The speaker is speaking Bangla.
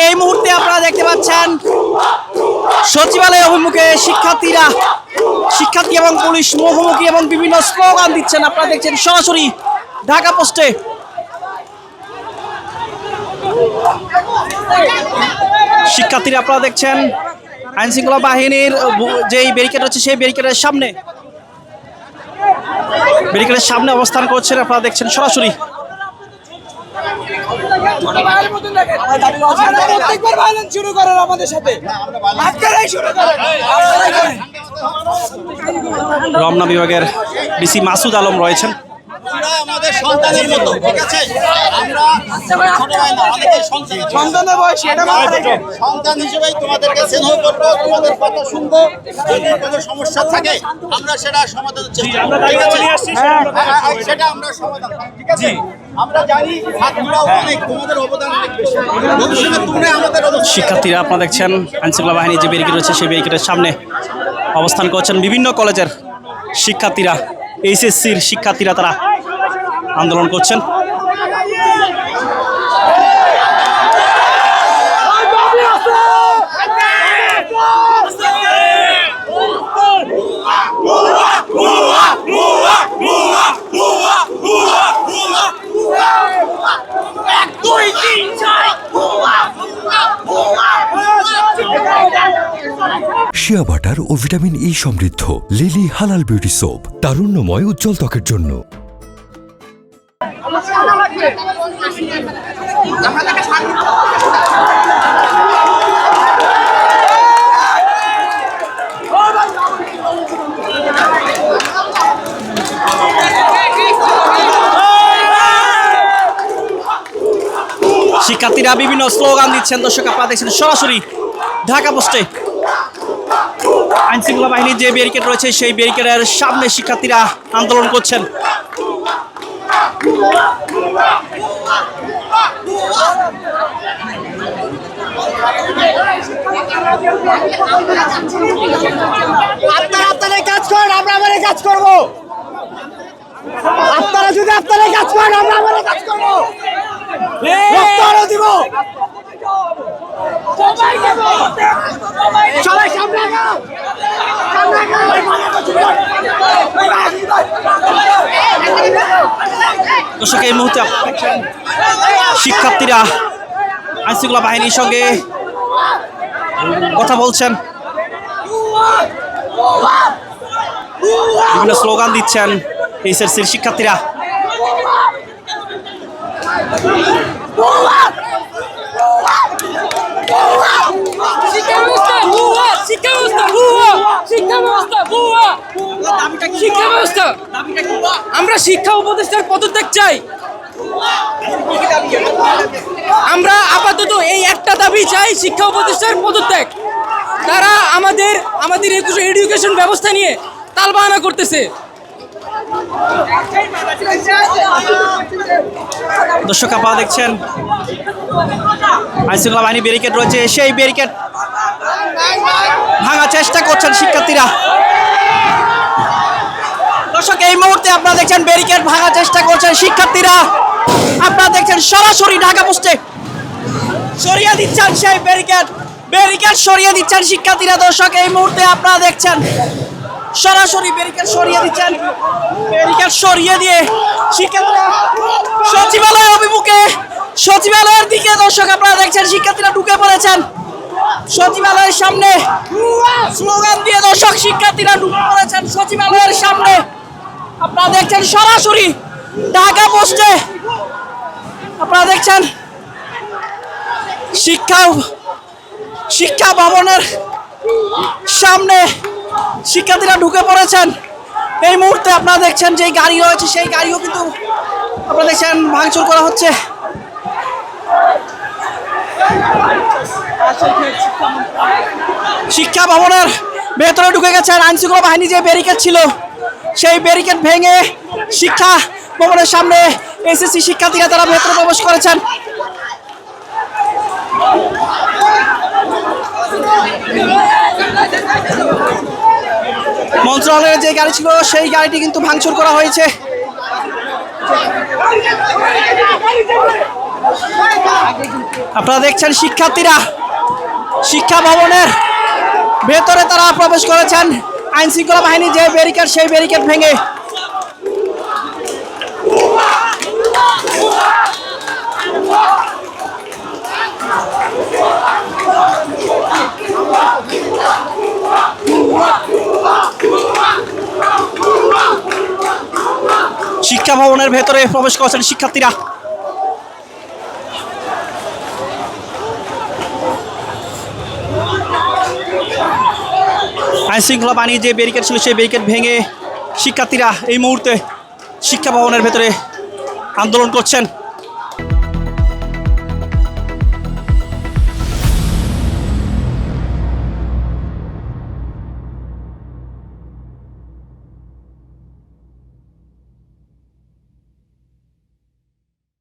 এই মুহূর্তে আপনারা দেখতে পাচ্ছেন সচিবালয় অভিমুখে শিক্ষার্থী এবং পুলিশ মুখোমুখি এবং বিভিন্ন স্লোগান দিচ্ছেন। আপনারা দেখছেন সরাসরি ঢাকা পোস্টে। শিক্ষার্থীরা আপনারা দেখছেন আইন শৃঙ্খলা বাহিনীর যেই ব্যারিকেড হচ্ছে সেই ব্যারিকেডের সামনে অবস্থান করছেন। আপনারা দেখছেন সরাসরি। রমনা বিভাগের ডিসি মাসুদ আলম রয়েছেন। আমাদের সন্তানের মতো, ঠিক আছে? আমরা ছোট ভাই না, আমাদের সন্তান হিসেবেই তোমাদেরকে স্নেহ করবো, তোমাদের কথা শুনবো। যদি কোনো সমস্যা থাকে আমরা সেটা সমাধানের চেষ্টা করবো, ঠিক আছে? সেটা আমরা সমাধান, ঠিক আছে? আমরা জানি ছাত্ররাও অনেক, তোমাদের অবদান অনেক বেশি। ভবিষ্যতে তোমরা আমাদের শিক্ষার্থীরা আপনারা দেখছেন আইনশৃঙ্খলা বাহিনীর যে ব্যারিকেড রয়েছে সেই ব্যারিকেডের সামনে অবস্থান করছেন বিভিন্ন কলেজের শিক্ষার্থীরা, এইচএসসির শিক্ষার্থীরা তারা আন্দোলন করছেন। শিয়া বাটার ও ভিটামিন ই সমৃদ্ধ লিলি হালাল বিউটি সোপ, তারুণ্যময় উজ্জ্বল ত্বকের জন্য। শিক্ষার্থীরা বিভিন্ন স্লোগান দিচ্ছেন। দর্শক আপনারা দেখছেন সরাসরি ঢাকা পোস্টে। আইনশৃঙ্খলা বাহিনীর যে ব্যারিকেড রয়েছে সেই ব্যারিকেডের সামনে শিক্ষার্থীরা আন্দোলন করছেন। আপনারা কাজ করেন, আমরা আমাদের কাজ করব। আপনারা যদি আপনারা কাজ করেন, আমরা আমাদের কাজ করব। দিব সবাই সামনে আগাও। দর্শক এই মুহূর্তে শিক্ষার্থীরা আইনশৃঙ্খলা বাহিনীর সঙ্গে কথা বলছেন, বিভিন্ন স্লোগান দিচ্ছেন এইচএসসির শিক্ষার্থীরা। আমরা শিক্ষা উপদেষ্টার পদত্যাগ চাই। আমরা আপাতত এই একটা দাবি চাই, শিক্ষা উপদেষ্টার পদত্যাগ। তারা আমাদের এডুকেশন ব্যবস্থা নিয়ে তালবাহানা করতেছে। দর্শক আপনারা দেখছেন আইনশৃঙ্খলা বাহিনী ব্যারিকেড রয়েছে, সেই ব্যারিকেড ভাঙার চেষ্টা করছেন শিক্ষার্থীরা। দর্শক এই মুহূর্তে আপনারা দেখছেন ব্যারিকেড ভাঙার চেষ্টা করছেন শিক্ষার্থীরা। আপনারা দেখছেন সরাসরি ঢাকা পোস্টে সরিয়ে দিচ্ছেন সেই ব্যারিকেড সরিয়ে দিচ্ছেন শিক্ষার্থীরা। দর্শক এই মুহূর্তে আপনারা দেখছেন সরাসরি ব্যারিকেড সরিয়ে দিচ্ছেন। ব্যারিকেড সরিয়ে দিয়ে শিক্ষার্থীরা সচিবালয় অভিমুখে, সচিবালয়ের দিকে দর্শক আপনারা দেখছেন শিক্ষার্থীরা ঢুকে পড়েছেন সচিবালয়ের সামনে। স্লোগান দিয়ে দর্শক শিক্ষার্থীরা ঢুকে পড়েছেন সচিবালয়ের সামনে। আপনারা দেখছেন সরাসরি ঢাকা পোস্টে। আপনারা দেখছেন শিক্ষা ভবনের সামনে শিক্ষার্থীরা ঢুকে পড়েছেন। এই মুহূর্তে আপনারা দেখছেন যে গাড়ি রয়েছে সেই গাড়িও কিন্তু আপনারা দেখছেন ভাঙচুর করা হচ্ছে। শিক্ষা ভবনের ভেতরে ঢুকে গেছেন আইনশৃঙ্খলা বাহিনী। যে ব্যারিকেড ছিল সেই ব্যারিকেড ভেঙে শিক্ষা ভবনের সামনে এসএসসি শিক্ষার্থীরা তারা ভেতরে প্রবেশ করেছেন। মন্ত্রণালয়ের যে গাড়ি ছিল সেই গাড়িটি কিন্তু ভাঙচুর করা হয়েছে। আপনারা দেখছেন শিক্ষার্থীরা শিক্ষা ভবনের ভেতরে তারা প্রবেশ করেছেন। আইন শৃঙ্খলা বাহিনী যে ব্যারিকেড সেই ব্যারিকেড ভেঙে শিক্ষা ভবনের ভেতরে প্রবেশ করেছেন শিক্ষার্থীরা। আইন শৃঙ্খলা বাহিনী যে ব্যারিকেড ছিল সেই ব্যারিকেড ভেঙে শিক্ষার্থীরা এই মুহূর্তে শিক্ষা ভবনের ভেতরে আন্দোলন করছেন।